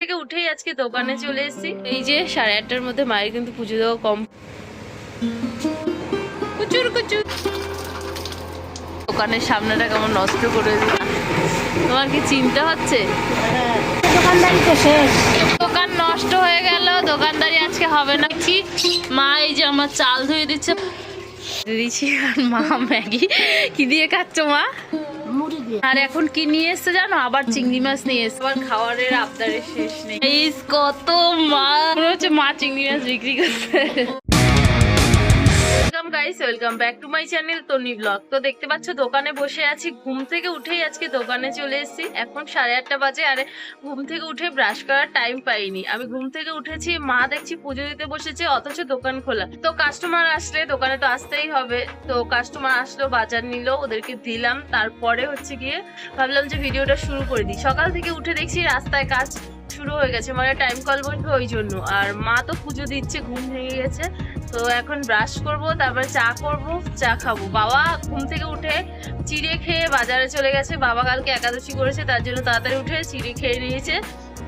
থেকে উঠেই আজকে দোকানে চলে এসেছি। এই যে 8:30টার মধ্যে মায়ের কিন্তু পুজো দেওয়া কম। কুচুর কুচুর দোকানের সামনেটা কেমন নষ্ট করে দিলাম। তোমার কি চিন্তা হচ্ছে? দোকানদারি তো শেষ, দোকান নষ্ট হয়ে গেল, দোকানদারি আজকে হবে না। মা এই যে আমার চাল ধুয়ে দিচ্ছে দিচ্ছি, আর মা ম্যাগি কি দিয়ে খাচ্ছ মা? মুড়ি দিয়ে। আর এখন কি নিয়ে এসছে জানো? আবার চিংড়ি মাছ নিয়ে এসছে। আবার খাওয়ারের আবদারের শেষ নেই। কত মা মনে হচ্ছে মা চিংড়ি মাছ বিক্রি করছে। Welcome guys, welcome back to my channel Toni vlog. তো দেখতে পাচ্ছ দোকানে বসে আছি। ঘুম থেকে উঠেই আজকে দোকানে চলে এসেছি। এখন 8:30 বাজে, আর ঘুম থেকে উঠে ব্রাশ করার টাইম পাইনি। আমি ঘুম থেকে উঠেছি, মা দেখছি পুজো দিতে বসেছে, অথচ দোকান খোলা। তো কাস্টমার আসলে দোকানে তো আসতেই হবে। তো কাস্টমার আসলো, বাজার নিল, ওদেরকে দিলাম। তারপরে হচ্ছে গিয়ে ভাবলাম যে ভিডিওটা শুরু করে দিই। সকাল থেকে উঠে দেখছি রাস্তায় কাজ শুরু হয়ে গেছে, মানে টাইম কল বসবে ওই জন্য। আর মা তো পুজো দিচ্ছে, ঘুম ভেঙে গেছে। তো এখন ব্রাশ করব, তারপরে চা করব, চা খাবো। বাবা ঘুম থেকে উঠে চিড়ে খেয়ে বাজারে চলে গেছে। বাবা কালকে একাদশী করেছে, তার জন্য তাড়াতাড়ি উঠে চিড়ে খেয়ে নিয়েছে।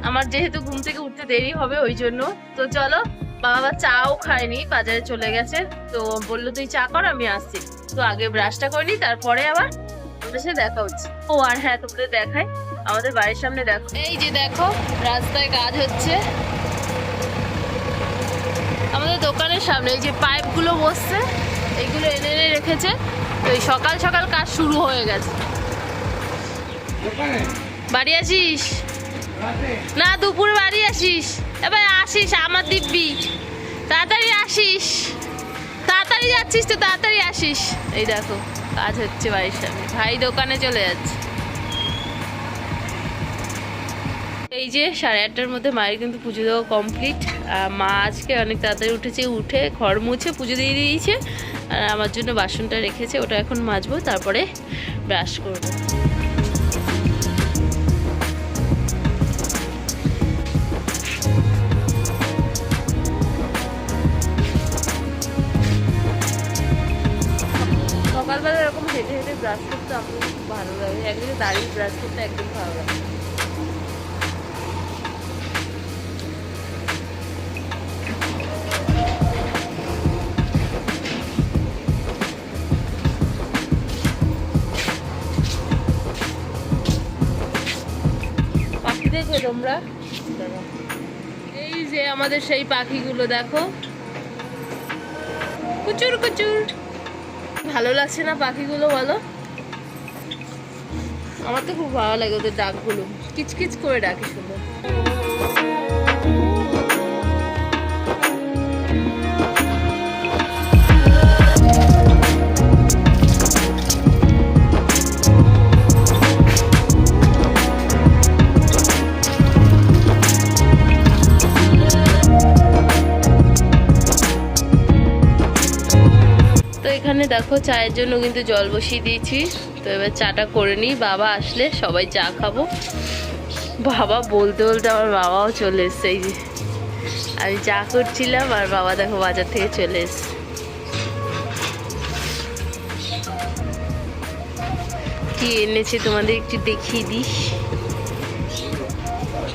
আমার যেহেতু ঘুম থেকে উঠতে দেরি হবে ওই জন্য। তো চলো, বাবা চাও খায়নি, বাজারে চলে গেছে। তো বললো তুই চা কর, আমি আসছি। তো আগে ব্রাশটা করে নি, তারপরে আবার ওদের সাথে দেখা হচ্ছে। ও আর হ্যাঁ, তোমাদের দেখাই, আমাদের বাড়ির সামনে দেখো, এই যে দেখো রাস্তায় কাজ হচ্ছে আমাদের দোকানের সামনে। এই যে পাইপ গুলো বসছে, এইগুলো এনে এনে রেখেছে। তো এই সকাল সকাল কাজ শুরু হয়ে গেছে। বাড়ি আসিস না? দুপুরে বাড়ি আসিস? এবার আসিস, আমার দিব্যি তাড়াতাড়ি আসিস। তাড়াতাড়ি যাচ্ছিস তো তাড়াতাড়ি আসিস। এই দেখো কাজ হচ্ছে বাড়ির সামনে, ভাই দোকানে চলে যাচ্ছে। এই যে 8:30টার মধ্যে মায়ের কিন্তু পুজো দেওয়া কমপ্লিট। মা আজকে অনেক তাড়াতাড়ি উঠেছে, উঠে ঘর মুছে পুজো দিয়ে দিয়েছে। আর আমার জন্য বাসনটা রেখেছে, ওটা এখন মাজবো, তারপরে ব্রাশ করব। সকালবেলা এরকম হেঁটে হেঁটে ব্রাশ করতে আমার খুব ভালো লাগে। একদিকে দাঁড়িয়ে ব্রাশ করতে একদম ভালো লাগে। পাখি দেখবে তোমরা? এই যে আমাদের সেই পাখিগুলো দেখো, কুচুর কুচুর। ভালো লাগছে না পাখিগুলো বলো? আমার তো খুব ভালো লাগে ওদের ডাকগুলো, কিচকিচ করে ডাকে সুন্দর। এখানে দেখো চায়ের জন্য কিন্তু জল বসিয়ে দিয়েছি। তো এবার চাটা করে নিই, বাবা আসলে সবাই চা খাবো। বাবা বলতে বলতে আমার বাবাও চলে এসছে। এই যে আমি চা করছিলাম আর বাবা দেখো বাজার থেকে চলে এসছে। কি এনেছে তোমাদের একটু দেখিয়ে দিস।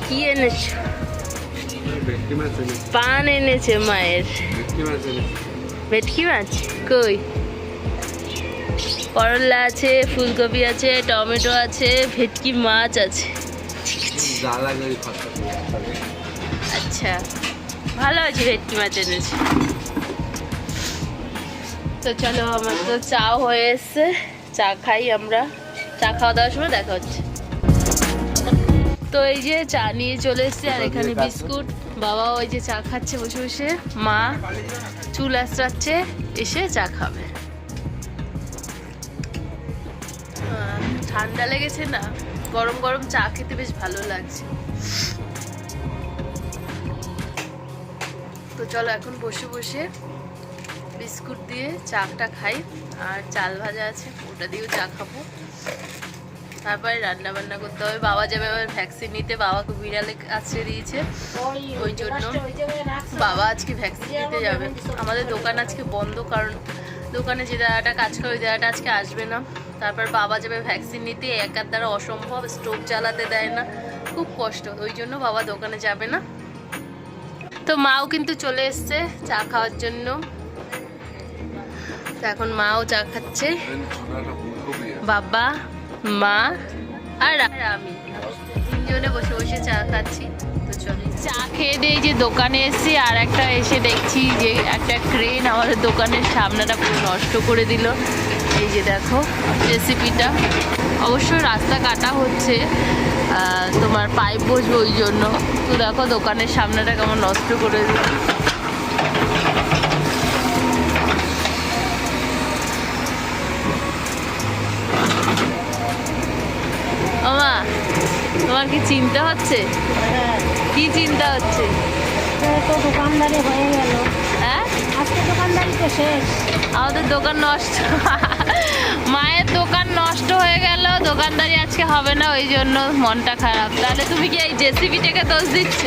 কি এনেছে? পান এনেছে মায়ের। ভেটকি মাছ কই? করলা আছে, ফুলকপি আছে, টমেটো আছে, ভেটকি মাছ আছে। আচ্ছা ভালো আছে, ভেটকি মাছ এনেছে। তো চলো, আমার তো চাও হয়ে এসছে, চা খাই আমরা। চা খাওয়া দাওয়ার সময় দেখা হচ্ছে। তো এই যে চা নিয়ে চলে এসছে, আর এখানে বিস্কুট। বাবা ওই যে চা খাচ্ছে বসে বসে, মা চুল আঁচড়াচ্ছে, এসে চা খাবে। ঠান্ডা লেগেছে না, গরম গরম চা খেতে বেশ ভালো লাগছে। তো চলো এখন বসে বসে বিস্কুট দিয়ে চাটা খাই। আর চাল ভাজা আছে, ওটা দিয়েও চা খাবো। তারপরে রান্না বান্না করতে হবে। বাবা যাবে আবার ভ্যাকসিন নিতে, বাবাকে বিড়ালে আছড়ে দিয়েছে, ওই জন্য বাবা আজকে ভ্যাকসিন নিতে যাবে। আমাদের দোকান আজকে বন্ধ, কারণ দোকানে যে দাদাটা কাজ করে ওই দাদাটা আজকে আসবে না। তারপর বাবা যাবে ভ্যাকসিন নিতে, একার দ্বারা অসম্ভব, স্টোভ জ্বালাতে দেয় না। খুব কষ্ট, ওই জন্য বাবা দোকানে যাবে না। তো মাও কিন্তু চলে এসছে চা খাওয়ার জন্য। তো এখন মাও চা খাচ্ছে, বাবা, মা আর আমি তিনজনে বসে বসে চা খাচ্ছি। তো চলো চা খেয়ে দিয়ে যে দোকানে এসেছি, আর একটা এসে দেখছি যে একটা ক্রেন আমাদের দোকানের সামনেটা পুরো নষ্ট করে দিল। এই যে দেখো রেসিপিটা, অবশ্য রাস্তা কাটা হচ্ছে, তোমার পাইপ বসবে ওই জন্য। তো দেখো দোকানের সামনেটা কেমন নষ্ট করে দিল। মামা, তোমার কি চিন্তা হচ্ছে? হ্যাঁ, কি চিন্তা হচ্ছে? তো দোকানদারি হয়ে গেল। হ্যাঁ, আজকে দোকানদারি তো শেষ। আমাদের দোকান নষ্ট, মায়ের দোকান নষ্ট হয়ে গেল, দোকানদারি আজকে হবে না, ওই জন্য মনটা খারাপ। তাহলে তুমি কি এই জেসিবিটাকে দোষ দিচ্ছ?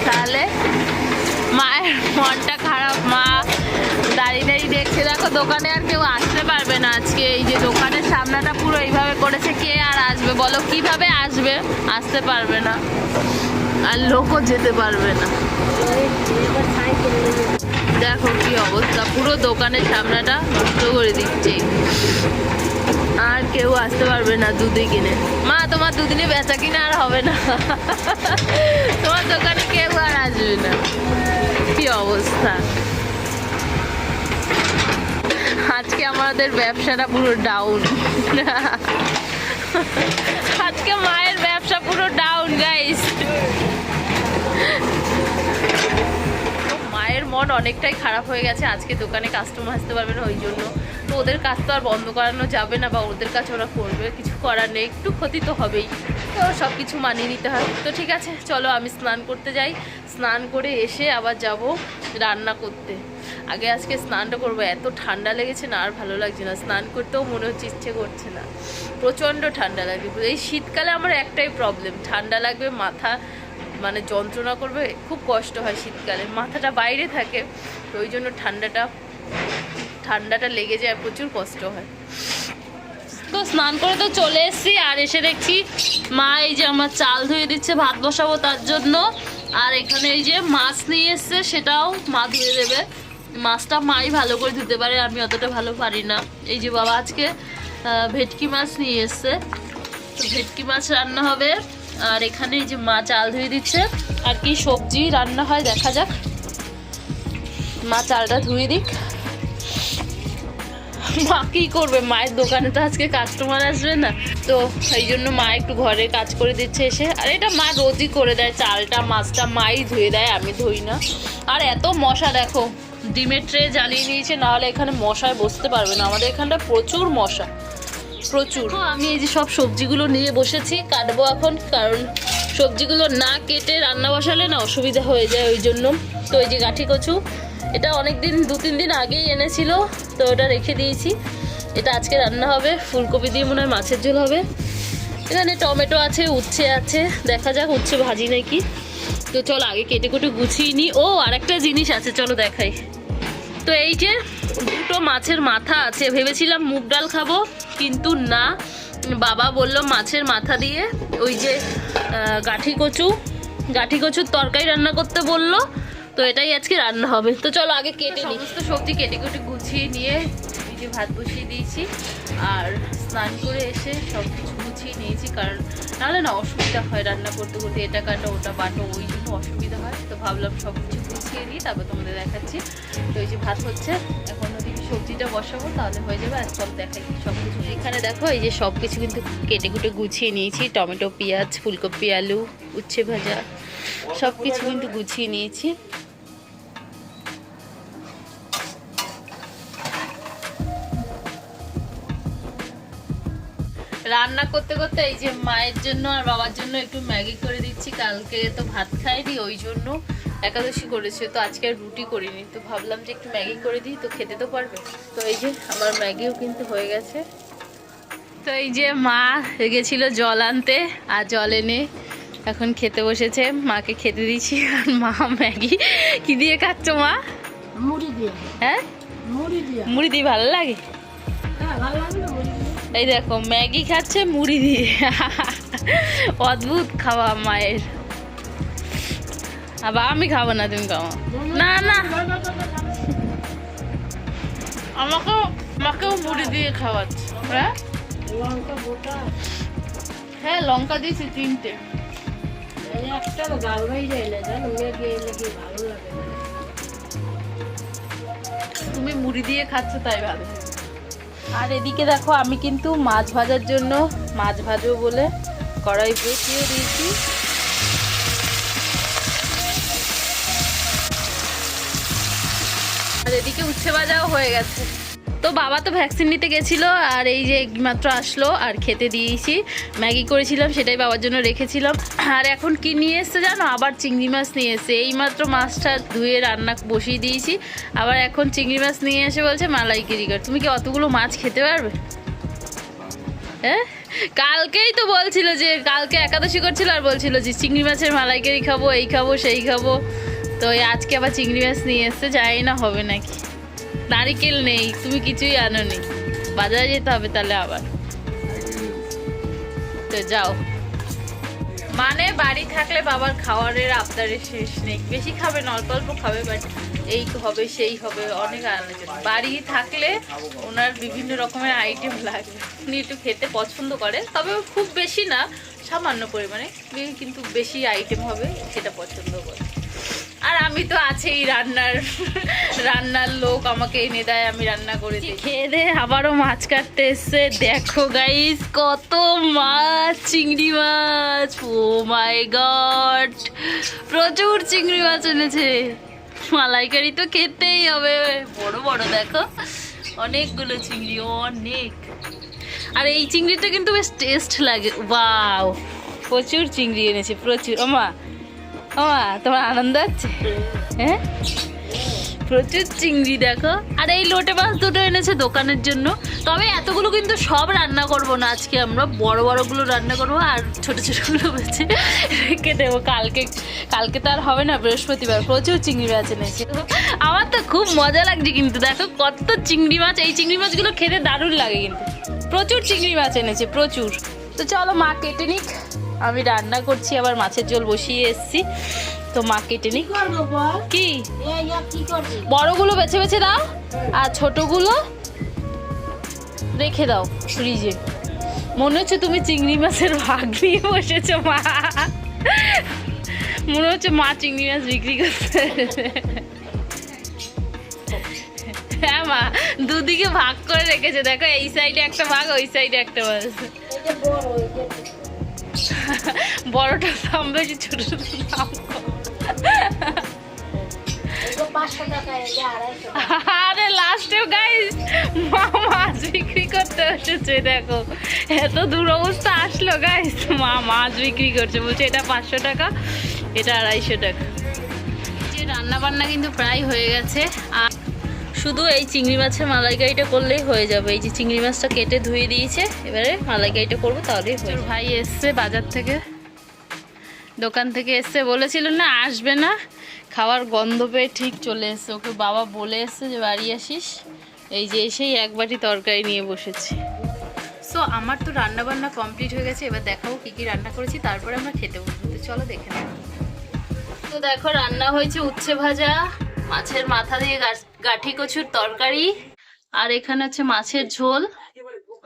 তাহলে মায়ের মনটা খারাপ, মা দাঁড়িয়ে দাঁড়িয়ে দেখছে। দেখো দোকানে আর কেউ আসতে পারবে না আজকে, এই যে দোকানের সামনাটা পুরো এইভাবে করেছে, কে আর আসবে বলো? কিভাবে আসবে? আসতে পারবে না, আর লোকও যেতে পারবে না। দেখো কি অবস্থা, পুরো দোকানের সামনাটা নষ্ট করে দিচ্ছে, আর কেউ আসতে পারবে না দুধে কিনে। মা, তোমার দুদিনে বেচা কিনা আর হবে না, তোমার দোকানে কেউ আর আসবে না। কি অবস্থা, আজকে আমাদের ব্যবসাটা পুরো ডাউন। আজকে মায়ের ব্যবসা পুরো ডাউন গাইস। মায়ের মন অনেকটাই খারাপ হয়ে গেছে, আজকে দোকানে কাস্টমার আসতে পারবে না ওই জন্য। তো ওদের কাজ তো আর বন্ধ করানো যাবে না, বা ওদের কাজ ওরা করবে, কিছু করার নেই, একটু ক্ষতি তো হবেই। তো সব কিছু মানিয়ে নিতে হয়। তো ঠিক আছে, চলো আমি স্নান করতে যাই, স্নান করে এসে আবার যাব রান্না করতে। আগে আজকে স্নানটা করবো, এত ঠান্ডা লেগেছে না, আর ভালো লাগছে না, স্নান করতেও মনে হচ্ছে ইচ্ছে করছে না, প্রচণ্ড ঠান্ডা লাগবে। এই শীতকালে আমার একটাই প্রবলেম, ঠান্ডা লাগবে, মাথা মানে যন্ত্রণা করবে, খুব কষ্ট হয় শীতকালে, মাথাটা বাইরে থাকে, তো ওই জন্য ঠান্ডাটা লেগে যায়, প্রচুর কষ্ট হয়। তো স্নান করে তো চলে এসেছি, আর এসে দেখছি মা এই যে আমার চাল ধুয়ে দিচ্ছে, ভাত বসাবো তার জন্য। আর এখানে এই যে মাছ নিয়ে এসছে, সেটাও মা ধুয়ে দেবে। মাছটা মাই ভালো করে ধুতে পারে, আমি অতটা ভালো পারি না। এই যে বাবা আজকে ভেটকি মাছ নিয়ে এসছে, তো ভেটকি মাছ রান্না হবে। আর এখানে এই যে মা চাল ধুয়ে দিচ্ছে, আর কি সবজি রান্না হয় দেখা যাক। মা চালটা ধুয়ে দিক। মা কি করবে, মায়ের দোকানে তো আজকে কাস্টমার আসবে না, তো এই জন্য মা একটু ঘরে কাজ করে দিচ্ছে এসে। আর এটা মা রোজই করে দেয়, চালটা মাছটা মাই ধুয়ে দেয়, আমি ধুই না। আর এত মশা দেখো, ডিমের ট্রে জ্বালিয়ে নিয়েছে, নাহলে এখানে মশায় বসতে পারবে না, আমাদের এখানটা প্রচুর মশা, প্রচুর। আমি এই যে সব সবজিগুলো নিয়ে বসেছি, কাটবো এখন, কারণ সবজিগুলো না কেটে রান্না বসালে না অসুবিধা হয়ে যায়, ওই জন্য। তো এই যে গাঠি কচু, এটা অনেকদিন 2-3 দিন আগেই এনেছিল, তো ওটা রেখে দিয়েছি। এটা আজকে রান্না হবে, ফুলকপি দিয়ে মনে হয় মাছের ঝোল হবে। এখানে টমেটো আছে, উচ্ছে আছে, দেখা যাক উচ্ছে ভাজি নাকি। তো চলো আগে কেটে কুটে গুছিয়ে নিই। ও আরেকটা জিনিস আছে, চলো দেখাই। তো এই যে 2টো মাছের মাথা আছে, ভেবেছিলাম মুগ ডাল খাবো, কিন্তু না, বাবা বললো মাছের মাথা দিয়ে ওই যে গাঠি কচুর তরকারি রান্না করতে বললো, তো এটাই আজকে রান্না হবে। তো চলো আগে কেটে নিই, সমস্ত সবজি কেটে কুটে গুছিয়ে নিয়ে এই যে ভাত বসিয়ে দিয়েছি, আর স্নান করে এসে সব কিছু গুছিয়ে নিয়েছি, কারণ নাহলে না অসুবিধা হয় রান্না করতে করতে, এটা কাটো ওটা বাটো, ওই জন্য অসুবিধা হয়। তো ভাবলাম সব কিছু গুছিয়ে নিই, তারপর তোমাদের দেখাচ্ছি। তো এই যে ভাত হচ্ছে, এখন ওদিকে সবজিটা বসাবো, তাহলে হয়ে যাবে। আর চল দেখাই সব কিছু। এখানে দেখো এই যে সব কিছু কিন্তু কেটে কুটে গুছিয়ে নিয়েছি, টমেটো, পেঁয়াজ, ফুলকপি, আলু, উচ্ছে ভাজা, সব কিছু কিন্তু গুছিয়ে নিয়েছি। রান্না করতে করতে এই যে মায়ের জন্য আর বাবার জন্য একটু ম্যাগি করে দিচ্ছি, কালকে তো ভাত খাইনি, ওই জন্য একাদশী করেছে, তো আজকে আর রুটি করিনি, তো ভাবলাম যে একটু ম্যাগি করে দিই, তো খেতে তো পারবে। তো এই যে আমার ম্যাগিও কিন্তু হয়ে গেছে। তো এই যে মা গেছিল জল আনতে, আর জল এনে এখন খেতে বসেছে, মাকে খেতে দিচ্ছি। আর মা ম্যাগি কি দিয়ে খাচ্ছ মা? মুড়ি দিয়ে। হ্যাঁ, মুড়ি দিয়ে। মুড়ি দিয়ে ভালো লাগে। হ্যাঁ, ভালো লাগে না মুড়ি দিয়ে। এই দেখো ম্যাগি খাচ্ছে মুড়ি দিয়ে। অদ্ভুত খাওয়া মায়ের। আবার আমি খাবো না, তুমি খাও। না না, আমাকেও মুড়ি দিয়ে খাওয়াচ্ছে। হ্যাঁ লঙ্কা গোটা হ্যাঁ, লঙ্কা দিয়েছি 3টে। একটা গাল হয়ে যায় না, জানো মেঘে এলে কি ভালো লাগে না। তুমি মুড়ি দিয়ে খাচ্ছ তাই ভালো। আর এদিকে দেখো আমি কিন্তু মাছ ভাজার জন্য মাছ ভাজবো বলে কড়াই বসিয়ে দিয়েছি। আর এদিকে উচ্ছে ভাজাও হয়ে গেছে। তো বাবা তো ভ্যাকসিন নিতে গেছিল, আর এই যে মাত্র আসলো আর খেতে দিয়েছি। ম্যাগি করেছিলাম সেটাই বাবার জন্য রেখেছিলাম। আর এখন কি নিয়ে এসছে জানো, আবার চিংড়ি মাছ নিয়ে এসছে। এই মাত্র মাছটা ধুয়ে রান্না বসিয়ে দিয়েছি, আবার এখন চিংড়ি মাছ নিয়ে এসে বলছে মালাইকারি কর। তুমি কি অতগুলো মাছ খেতে পারবে? হ্যাঁ, কালকেই তো বলছিল যে, কালকে একাদশী করছিল আর বলছিল যে চিংড়ি মাছের মালাইকারি খাবো, এই খাবো সেই খাবো। তো এই আজকে আবার চিংড়ি মাছ নিয়ে এসছে, জানি না হবে নাকি। নারিকেল নেই, তুমি কিছুই আনোনি, বাজারে যেতে হবে তাহলে আবার। তো যাও, মানে বাড়ি থাকলে বাবার খাওয়ারের আবদারের শেষ নেই। বেশি খাবে না, অল্প অল্প খাবে, বাট এই হবে সেই হবে অনেক আলোচনা। বাড়ি থাকলে ওনার বিভিন্ন রকমের আইটেম লাগবে, উনি একটু খেতে পছন্দ করে, তবে খুব বেশি না, সামান্য পরিমাণে, কিন্তু বেশি আইটেম হবে সেটা পছন্দ করে। আর আমি তো আছেই রান্নার লোক, আমাকে এনে দেয়, আমি রান্না করে দিই। খেয়ে দে আবারও মাছ কাটতে এসছে। দেখো গাইস কত মাছ, চিংড়ি মাছ, ও মাই গড, প্রচুর চিংড়ি মাছ এনেছে। মালাইকারি তো খেতেই হবে, বড় বড় দেখো, অনেকগুলো চিংড়ি, অনেক। আর এই চিংড়িটা কিন্তু বেশ টেস্ট লাগে। ওয়াও, প্রচুর চিংড়ি এনেছে, প্রচুর। ওমা তোমার আনন্দ হচ্ছে? হ্যাঁ, প্রচুর চিংড়ি দেখো। আর এই লোটে মাছ দুটো এনেছে দোকানের জন্য। তবে এতগুলো কিন্তু সব রান্না করব না আজকে, আমরা বড় বড়গুলো রান্না করব, আর ছোট ছোটগুলো বেছে রেখে দেবো কালকে তো আর হবে না, বৃহস্পতিবার। প্রচুর চিংড়ি মাছ এনেছে, আমার তো খুব মজা লাগছে। কিন্তু দেখো কত চিংড়ি মাছ, এই চিংড়ি মাছগুলো খেতে দারুণ লাগে কিন্তু। প্রচুর চিংড়ি মাছ এনেছে, প্রচুর। তো চলো মা কেটে নিক, আমি রান্না করছি, আবার মাছের ঝোল বসিয়ে এসছি। তো মা কেটে নিক। কি বড়গুলো বেছে বেছে দাও, আর ছোটগুলো রেখে দাও ফ্রিজে। মনে হচ্ছে তুমি চিংড়ি মাছের ভাগ নিয়ে বসেছো মা, মনে হচ্ছে মা চিংড়ি মাছ বিক্রি করতে। হ্যাঁ মা, দুদিকে ভাগ করে রেখেছে, দেখো এই সাইডে একটা ভাগ, ওই সাইডে একটা ভাগ। বড়টা দাম বেশি, ছোটটা দাম কম। আরে লাস্টে গাইস মা মাছ বিক্রি করতে এসেছে, দেখো এত দূর অবস্থা আসলো গাইস। মা মাছ বিক্রি করছে, বলছে এটা 500 টাকা, এটা 250 টাকা। যে রান্না বান্না কিন্তু প্রায় হয়ে গেছে, আর শুধু এই চিংড়ি মাছের মালাইকারিটা করলেই হয়ে যাবে। এই যে চিংড়ি মাছটা কেটে ধুয়ে দিয়েছে, এবারে মালাইকারিটা করবো, তাহলেই হয়ে যাবে। ভাই এসছে বাজার থেকে, দোকান থেকে এসছে, বলেছিল না আসবে না, খাওয়ার গন্ধ পেয়ে ঠিক চলে এসছে। ওকে বাবা বলে এসছে যে বাড়ি আসিস। এই যে এসেই এক বাটি তরকারি নিয়ে বসেছি। সো আমার তো রান্না বান্না কমপ্লিট হয়ে গেছে, এবার দেখাবো কি কি রান্না করেছি, তারপরে আমরা খেতে বসবো। তো চলো দেখে নেব। তো দেখো রান্না হয়েছে উচ্ছে ভাজা, মাছের মাথা দিয়ে গাঠি কচুর তরকারি, আর এখানে হচ্ছে মাছের ঝোল,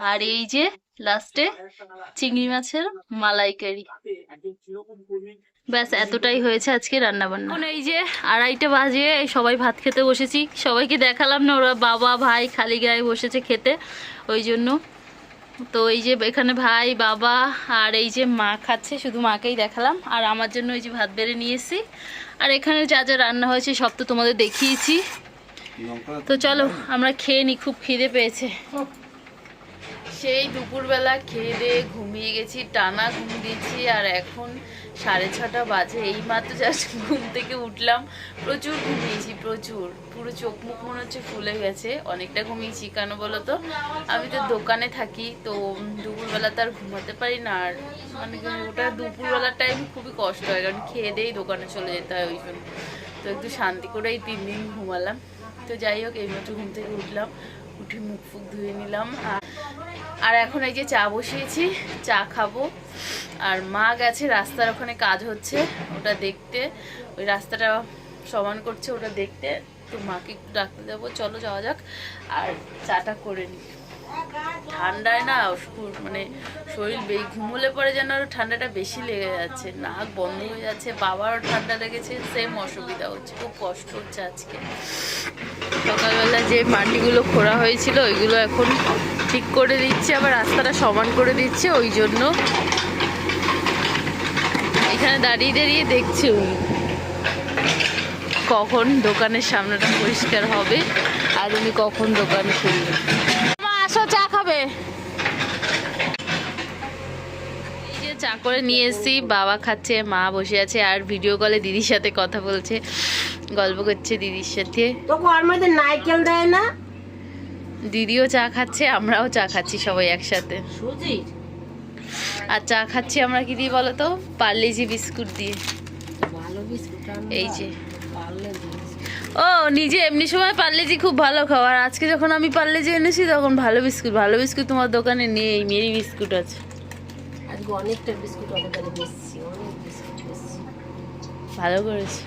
আর এই যে লাস্টে চিংড়ি মাছের মালাইকারি। ব্যাস এতটাই হয়েছে আজকে রান্না বান্না। এখন এই যে 2:30 বাজে, সবাই ভাত খেতে বসেছি। সবাইকে দেখালাম না, ওরা বাবা ভাই খালি গায়ে বসেছে খেতে, ওই জন্য। তো এই যে এখানে ভাই বাবা আর এই যে মা খাচ্ছে, শুধু মাকেই দেখালাম। আর আমার জন্য ওই যে ভাত বেড়ে নিয়ে এসেছি। আর এখানে যা যা রান্না হয়েছে সব তো তোমাদের দেখিয়েছি। তো চলো আমরা খেয়ে নিই, খুব খিদে পেয়েছে। সেই দুপুরবেলা খেয়ে দিয়ে ঘুমিয়ে গেছি, টানা ঘুম দিয়েছি। আর এখন 6:30 বাজে, এই মাত্র জাস্ট ঘুম থেকে উঠলাম। প্রচুর ঘুমিয়েছি, প্রচুর, পুরো চোখ মুখ মনে হচ্ছে ফুলে গেছে। অনেকটা ঘুমিয়েছি, কেন বলো তো, আমি তো দোকানে থাকি, তো দুপুরবেলা তো আর ঘুমাতে পারি না। আর মানে ওটা দুপুরবেলার টাইম খুবই কষ্ট হয়, কারণ খেয়ে দিয়েই দোকানে চলে যেতে হয়, ওই জন্য। তো একটু শান্তি করেই 3 দিন ঘুমালাম। তো যাই হোক, এইমাত্র ঘুম থেকে উঠলাম, উঠে মুখ ফুক ধুয়ে নিলাম। আর এখন এই যে চা বসিয়েছি, চা খাবো। আর মা গেছে রাস্তার ওখানে কাজ হচ্ছে ওটা দেখতে, ওই রাস্তাটা সমান করছে ওটা দেখতে, তো মাকে একটু ডাকতে যাবো। চলো যাওয়া যাক আর চাটা করে নিই। ঠান্ডায় না মানে শরীর ঘুমোলে পরে যেন আরো ঠান্ডাটা বেশি লেগে যাচ্ছে, নাক বন্ধ হয়ে যাচ্ছে, বাবারও ঠান্ডা লেগেছে, সেম অসুবিধা হচ্ছে, খুব কষ্ট হচ্ছে আজকে। সকালবেলা যে মাটিগুলো খোঁড়া হয়েছিল ওইগুলো এখন ঠিক করে দিচ্ছে, আবার রাস্তাটা সমান করে দিচ্ছে, ওই জন্য এখানে দাঁড়িয়ে দাঁড়িয়ে দেখছি কখন দোকানের সামনেটা পরিষ্কার হবে আর উনি কখন দোকান খুলবে। মা আসো চা খাবে। এই যে চা করে নিয়ে এসেছি, বাবা খাচ্ছে, মা বসে আছে আর ভিডিও কলে দিদির সাথে কথা বলছে, গল্প করছে দিদির সাথে। তো ঘর মধ্যে নারকেল দেয় না? দিদিও চা খাচ্ছে, আমরাও চা খাচ্ছি সবাই একসাথে। সুজি আর চা খাচ্ছি আমরা কি দিয়ে বলো তো? পার্লেজি বিস্কুট দিয়ে। ভালো বিস্কুট এই যে পার্লেজি। ও নিজে এমনি সময় পার্লেজি খুব ভালো খাওয়ার, আজকে যখন আমি পার্লেজি এনেছি তখন ভালো বিস্কুট তোমার দোকানে নেই, মেরি বিস্কুট আছে। আজকে অনেকটা বিস্কুট অনেকটা বেশি, অনেক বিস্কুট বেশি। ভালো করেছি।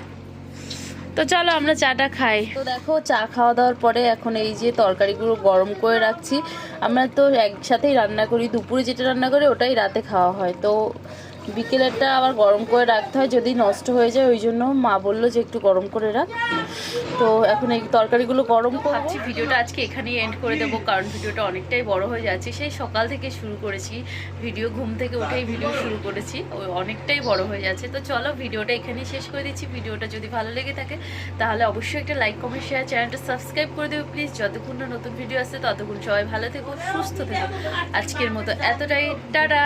তো চলো আমরা চাটা খাই। তো দেখো চা খাওয়া দাওয়ার পরে এখন এই যে তরকারিগুলো গরম করে রাখছি। আমরা তো একসাথেই রান্না করি, দুপুরে যেটা রান্না করি ওটাই রাতে খাওয়া হয়, তো বিকেলেরটা আবার গরম করে রাখতে হয় যদি নষ্ট হয়ে যায়, ওই জন্য মা বললো যে একটু গরম করে রাখ। তো এখন এই তরকারিগুলো গরম খাচ্ছি। ভিডিওটা আজকে এখানেই এন্ড করে দেবো, কারণ ভিডিওটা অনেকটাই বড় হয়ে যাচ্ছে। সেই সকাল থেকে শুরু করেছি ভিডিও, ঘুম থেকে উঠেই ভিডিও শুরু করেছি, অনেকটাই বড় হয়ে যাচ্ছে। তো চলো ভিডিওটা এখানেই শেষ করে দিচ্ছি। ভিডিওটা যদি ভালো লেগে থাকে তাহলে অবশ্যই একটা লাইক কমেন্ট শেয়ার, চ্যানেলটা সাবস্ক্রাইব করে দেবে প্লিজ। যতক্ষণ না নতুন ভিডিও আসছে ততক্ষণ সবাই ভালো থেকো, সুস্থ থেকো। আজকের মতো এতটাই, টাটা।